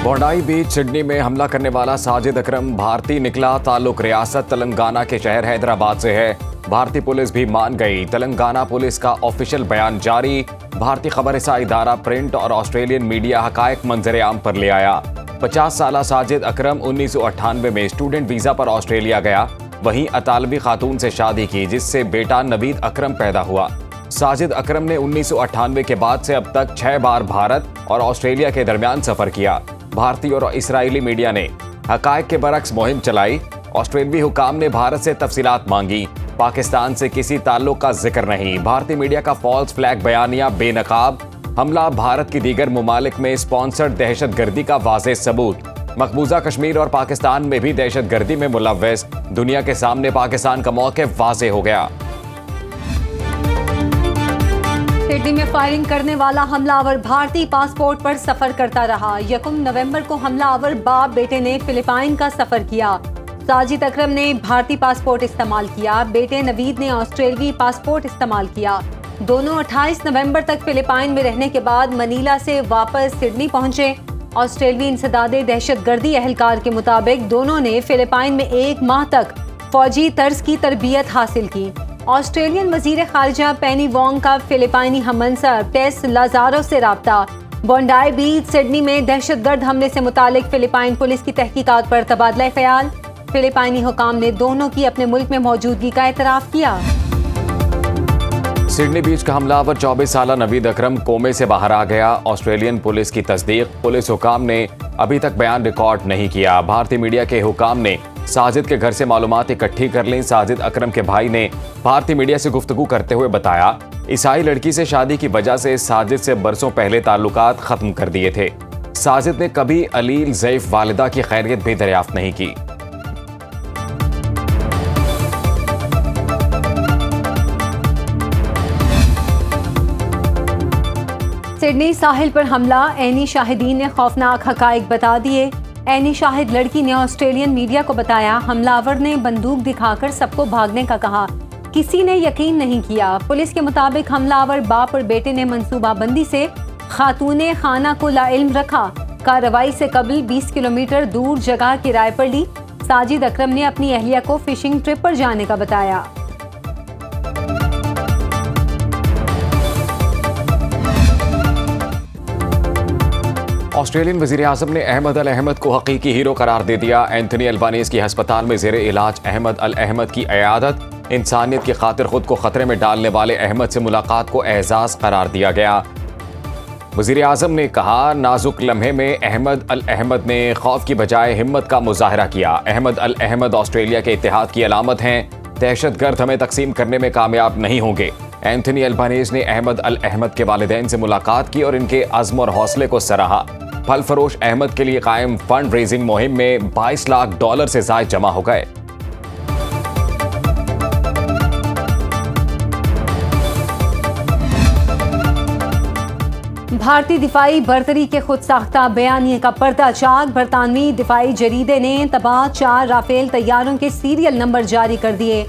बोंडाई बीच Sydney में हमला करने वाला साजिद अकरम भारतीय निकला। ताल्लुक रियासत तेलंगाना के शहर हैदराबाद से है। भारतीय पुलिस भी मान गई। तेलंगाना पुलिस का ऑफिशियल बयान जारी। भारतीय खबरसां इदारा प्रिंट और ऑस्ट्रेलियन मीडिया हकायक मंजर आम पर ले आया। 50 साला साजिद अकरम 1998 में स्टूडेंट वीजा पर ऑस्ट्रेलिया गया। वहीं अतालवी खातून से शादी की, जिससे बेटा नवीद अकरम पैदा हुआ। साजिद अकरम ने 1998 के बाद से अब तक 6 बार भारत और ऑस्ट्रेलिया के दरमियान सफर किया। भारतीय और इस्राएली मीडिया ने हकायक के बरक्स मुहिम चलाई। ऑस्ट्रेलियाई हुकाम ने भारत से तफसीलात मांगी। पाकिस्तान से किसी ताल्लुक का जिक्र नहीं। भारतीय मीडिया का फॉल्स फ्लैग बयानिया बेनकाब। हमला भारत की दीगर मुमालिक में स्पॉन्सर्ड दहशतगर्दी का वाज़ेह सबूत। मकबूजा कश्मीर और पाकिस्तान में भी दहशतगर्दी में मुलव्वस। दुनिया के सामने पाकिस्तान का मौक़िफ़ वाज़ेह हो गया। सिडनी में फायरिंग करने वाला हमलावर भारतीय पासपोर्ट पर सफर करता रहा। 1 नवंबर को हमलावर बाप बेटे ने फिलिपाइन का सफर किया। साजिद अकरम ने भारतीय पासपोर्ट इस्तेमाल किया। बेटे नवीद ने ऑस्ट्रेलियाई पासपोर्ट इस्तेमाल किया। दोनों 28 नवंबर तक फिलिपाइन में रहने के बाद मनीला से वापस सिडनी पहुंचे। ऑस्ट्रेलियाई इंसदादे दहशतगर्दी एहलकार के मुताबिक दोनों ने फिलिपाइन में 1 माह तक फौजी तर्ज की तरबियत हासिल की। ऑस्ट्रेलियन वजीर खारजा पेनी वोंग का फिलिपाइनी हममंसब टेस लाजारो से राब्ता। बोंडाई बीच सिडनी में दहशतगर्द हमले से मुतालिक फिलिपाइन पुलिस की तहकीकात पर तबादला ख्याल। फिलिपाइनी हुकाम ने दोनों की अपने मुल्क में मौजूदगी का एतराफ़ किया। सिडनी बीच का हमलावर 24 साला नवीद अकरम कोमे से बाहर आ गया। ऑस्ट्रेलियन पुलिस की तस्दीक। पुलिस हुकाम ने अभी तक बयान रिकॉर्ड नहीं किया। भारतीय मीडिया के हुकाम ने साजिद के घर से मालूमात इकट्ठी कर लीं। साजिद अकरम के भाई ने भारतीय मीडिया से गुफ्तगू करते हुए बताया, ईसाई लड़की से शादी की वजह से साजिद से बरसों पहले ताल्लुकात खत्म कर दिए थे। साजिद ने कभी अलील ज़ईफ वालिदा की खैरियत भी दरियाफ्त नहीं की। सिडनी साहिल पर हमला। ऐनी शाहिदीन ने खौफनाक हकाइक बता दिए। ऐनी शाहिद लड़की ने ऑस्ट्रेलियन मीडिया को बताया, हमलावर ने बंदूक दिखाकर सबको भागने का कहा। किसी ने यकीन नहीं किया। पुलिस के मुताबिक हमलावर बाप और बेटे ने मंसूबाबंदी से खातूने खाना को लाइल्म रखा। कार्रवाई से कबल 20 किलोमीटर दूर जगह किराए पर ली। साजिद अकरम ने अपनी अहलिया को फिशिंग ट्रिप पर जाने का बताया। ऑस्ट्रेलियन वज़ीर आज़म ने अहमद अल अहमद को हकीकी हीरो करार दे दिया। एंथनी अल्बानीज़ की हस्पताल में ज़ेरे इलाज अहमद अल अहमद की अयादत। इंसानियत की खातिर खुद को खतरे में डालने वाले अहमद से मुलाकात को एजाज़ करार दिया गया। वज़ीर आज़म ने कहा, नाजुक लम्हे में अहमद अल अहमद ने खौफ की बजाय हिम्मत का मुजाहरा किया। अहमद अल अहमद ऑस्ट्रेलिया के इत्तेहाद की अलामत हैं। दहशतगर्द हमें तकसीम करने में कामयाब नहीं होंगे। एंथनी अल्बानीज़ ने अहमद अल अहमद के वालिदैन से मुलाकात की और इनके अज़्म और हौसले को सराहा। फल फरोश अहमद के लिए कायम फंड रेजिंग मुहिम में $22 लाख से ज़ायद जमा हो गए। भारतीय दिफाई बरतरी के खुद साख्ता बयानिए का पर्दा चाक। बरतानवी दिफाई जरीदे ने तबाह 4 राफेल तैयारों के सीरियल नंबर जारी कर दिए।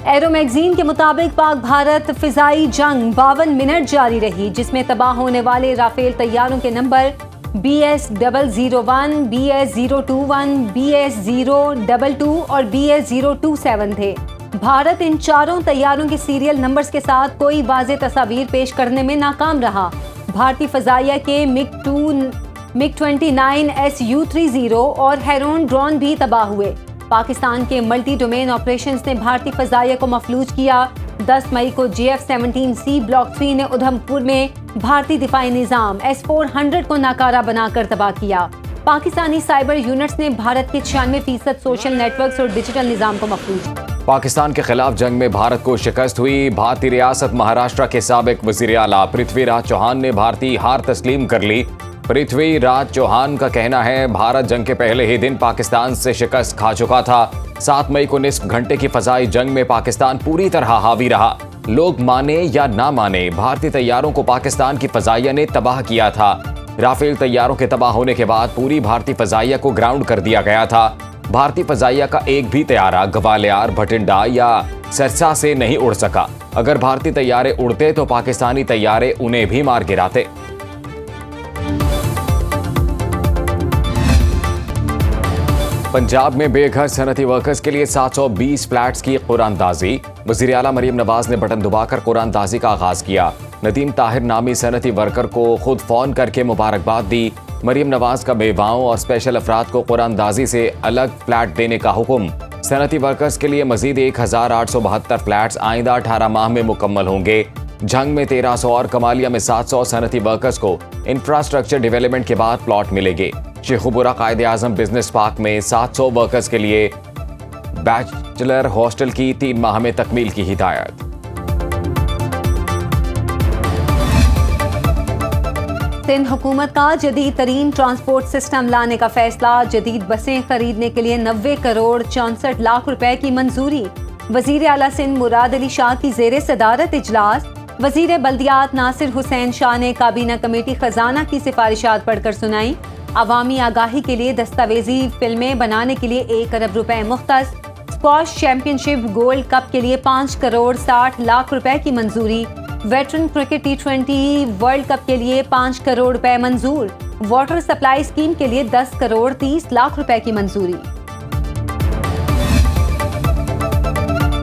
एरो मैगजीन के मुताबिक पाक भारत फिजाई जंग 52 मिनट जारी रही, जिसमें तबाह होने वाले राफेल तैयारों के नंबर BS001, BS021, BS022 और BS027 थे। भारत इन चारों तैयारों के सीरियल नंबर्स के साथ कोई वाज़ेह तस्वीर पेश करने में नाकाम रहा। भारतीय फ़ज़ाइया के MiG-29 SU-30 और हेरोन ड्रोन भी तबाह हुए। पाकिस्तान के मल्टी डोमेन ऑपरेशंस ने भारतीय फ़ज़ाइया को मफलूज किया। 10 मई को JF-17C ब्लॉक 3 ने उधमपुर में भारतीय दिफाई निज़ाम S-400 को नाकारा बनाकर तबाह किया। पाकिस्तानी साइबर यूनिट्स ने भारत के 96% सोशल नेटवर्क्स और डिजिटल निज़ाम को मफलूज। पाकिस्तान के खिलाफ जंग में भारत को शिकस्त हुई। भारतीय रियासत महाराष्ट्र के साबिक वज़ीर आला पृथ्वीराज चौहान ने भारतीय हार तस्लीम कर ली। पृथ्वीराज चौहान का कहना है, भारत जंग के पहले ही दिन पाकिस्तान से शिकस्त खा चुका था। 7 मई को निस्फ घंटे की फ़ज़ाई जंग में पाकिस्तान पूरी तरह हावी रहा। लोग माने या ना माने, भारतीय तैयारों को पाकिस्तान की फ़ज़ाइया ने तबाह किया था। राफेल तैयारों के तबाह होने के बाद पूरी भारतीय फ़ज़ाइया को ग्राउंड कर दिया गया था। भारतीय फ़ज़ाइया का एक भी तैयारा ग्वालियर, भटिंडा या सरसा से नहीं उड़ सका। अगर भारतीय तैयारे उड़ते तो पाकिस्तानी तैयारे उन्हें भी मार गिराते। पंजाब में बेघर सनती वर्कर्स के लिए 720 फ्लैट्स की कुरानदाजी। वज़ीर आला मरीम नवाज ने बटन दबाकर कुरानदाजी का आगाज किया। नदीम ताहिर नामी सनती वर्कर को खुद फोन करके मुबारकबाद दी। मरीम नवाज का बेवाओं और स्पेशल अफराद को कुरानदाजी से अलग फ्लैट देने का हुक्म। सनती वर्कर्स के लिए मजीद 1872 फ्लैट्स आइंदा 18 माह में मुकम्मल होंगे। झंग में 1300 और कमालिया में 700 सनती वर्कर्स को इंफ्रास्ट्रक्चर डेवलपमेंट के बाद प्लॉट मिलेंगे। शेखुपुरा कायदे आजम बिजनेस पार्क में 700 वर्कर्स के लिए बैचलर हॉस्टल की 3 माह में तकमील की हिदायत। सिंध हुकूमत का जदीद तरीन ट्रांसपोर्ट सिस्टम लाने का फैसला। जदीद बसें खरीदने के लिए 90 करोड़ 64 लाख रुपए की मंजूरी। वजीर आला सिंध मुराद अली शाह की जेर सदारत इजलास। वजीर बल्दियात नासिर हुसैन शाह ने काबीना कमेटी खजाना की सिफारिशात पढ़कर सुनाई। अवामी आगाही के लिए दस्तावेजी फिल्में बनाने के लिए 1 अरब रुपए मुख्तस। स्क्वॉश चैंपियनशिप गोल्ड कप के लिए 5 करोड़ 60 लाख रुपए की मंजूरी। Veteran cricket T20 world cup के लिए 5 करोड़ रुपए मंजूर। वाटर सप्लाई स्कीम के लिए 10 करोड़ 30 लाख रुपए की मंजूरी।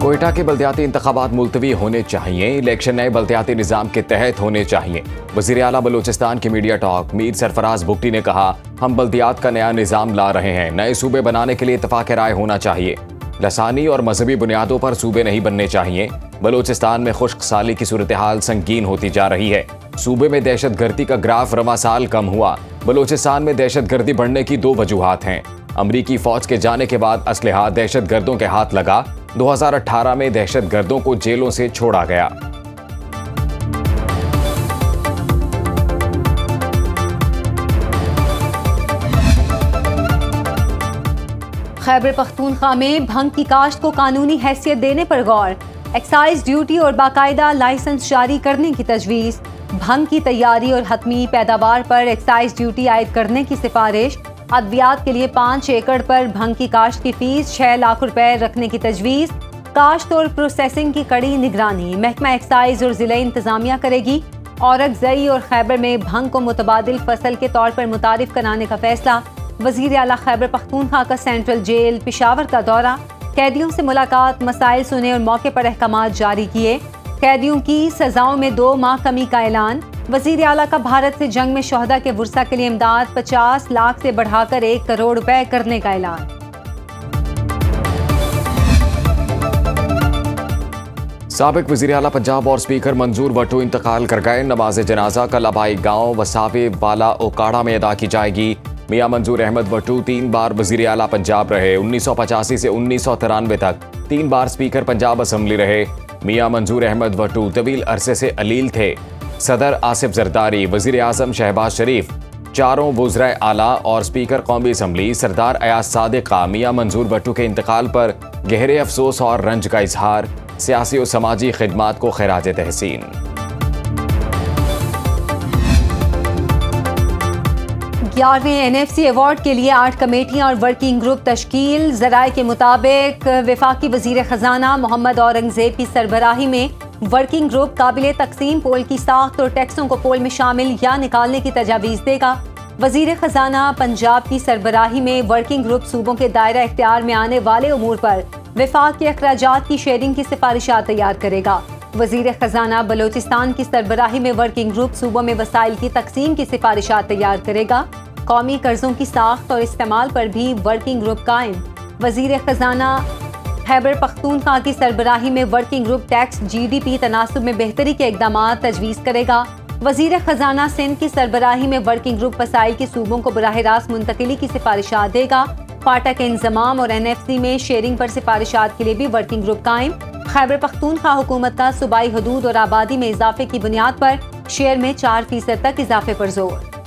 कोयटा के बल्दियाती इंतखाबात मुलतवी होने चाहिए। इलेक्शन नए बल्दियाती निज़ाम के तहत होने चाहिए। वज़ीर आला बलूचिस्तान के मीडिया टॉक मीर सरफराज बुगटी ने कहा, हम बल्दियात का नया निज़ाम ला रहे हैं। नए सूबे बनाने के लिए इत्तफाक राय होना चाहिए। लसानी और मजहबी बुनियादों पर सूबे नहीं बनने चाहिए। बलूचिस्तान में खुश्क साली की सूरत हाल संगीन होती जा रही है। सूबे में दहशत गर्दी का ग्राफ रवां साल कम हुआ। बलूचिस्तान में दहशत गर्दी बढ़ने की 2 वजूहात हैं। अमरीकी फौज के जाने के बाद असलहा दहशत गर्दों के हाथ लगा। 2018 में दहशत गर्दों को जेलों से छोड़ा गया। खैबर पख्तूनख्वा में भंग की काश्त को कानूनी हैसियत देने पर गौर। एक्साइज ड्यूटी और बाकायदा लाइसेंस जारी करने की तजवीज़। भंग की तैयारी और हतमी पैदावार पर एक्साइज ड्यूटी आयद करने की सिफारिश। अद्वियात के लिए 5 एकड़ पर भंग की काश्त की फीस 6 लाख रुपए रखने की तजवीज़। काश्त और प्रोसेसिंग की कड़ी निगरानी महकमा एक्साइज और जिला इंतजामिया करेगी। औरकजई और खैबर में भंग को मुतबादिल फसल के तौर पर मुतारिफ कराने का फैसला। वजीर आला खैबर पख्तूनख्वा का सेंट्रल जेल पेशावर का दौरा। कैदियों से मुलाकात, मसाइल सुने और मौके पर अहकामात जारी किए। कैदियों की सजाओं में 2 माह कमी का ऐलान। वजीर आला का भारत से जंग में शोहदा के वुरसा के लिए इमदाद 50 लाख से बढ़ाकर 1 करोड़ रुपए करने का ऐलान। साबिक वज़ीर आला पंजाब और स्पीकर मंजूर वटू इंतकाल कर गए। नमाज जनाजा कल आबाई गाँव वसावे वाला ओकाड़ा में अदा की जाएगी। मियां मंजूर अहमद वटू 3 बार वज़ीर आला पंजाब रहे। 1985 से 1993 तक 3 बार स्पीकर पंजाब असम्बली रहे। मियां मंजूर अहमद वटू तवील अरसे से अलील थे। सदर आसिफ जरदारी, वज़ीर आज़म शहबाज शरीफ, चारों वुज़राए आला और स्पीकर कौमी असम्बली सरदार अयाज सादिक का मियां मंजूर वटू के इंतकाल पर गहरे अफसोस और रंज का इजहार। सियासी और समाजी खिदमात को खैराज तहसीन। 11वें NFC अवार्ड के लिए 8 कमेटियां और वर्किंग ग्रुप तश्कील। ज़राए के मुताबिक वफाकी वज़ीर ख़जाना मोहम्मद औरंगज़ेब की सरबराही में वर्किंग ग्रुप काबिल तकसीम पोल की साख्त और टैक्सों को पोल में शामिल या निकालने की तजावीज़ देगा। वज़ीर ख़जाना पंजाब की सरबराही में वर्किंग ग्रुप सूबों के दायरा इख्तियार में आने वाले उमूर पर वफाक के अखराजात की शेयरिंग की सिफारिशात तैयार करेगा। वज़ीर ख़जाना बलोचिस्तान की सरबराही में वर्किंग ग्रुप सूबों में वसाइल की तकसीम की सिफारिशात तैयार करेगा। कौमी कर्जों की साख्त और इस्तेमाल पर भी वर्किंग ग्रुप कायम। वज़ीर ख़जाना खैबर पख्तूनख्वा की सरबराही में वर्किंग ग्रुप टैक्स GDP तनासुब में बेहतरी के इक़दामात तजवीज़ करेगा। वज़ीर ख़जाना सिंध की सरबराही में वर्किंग ग्रुप वसाइल के सूबों को बराह रास्त मुंतकिली की सिफारिशात देगा। फाटा के इंज़माम और NFC में शेयरिंग पर सिफारिशात के लिए भी वर्किंग ग्रुप कायम। खैबर पख्तूनख्वा हुकूमत का सूबाई हदूद और आबादी में इजाफे की बुनियाद पर शेयर में 4% तक इजाफे पर जोर।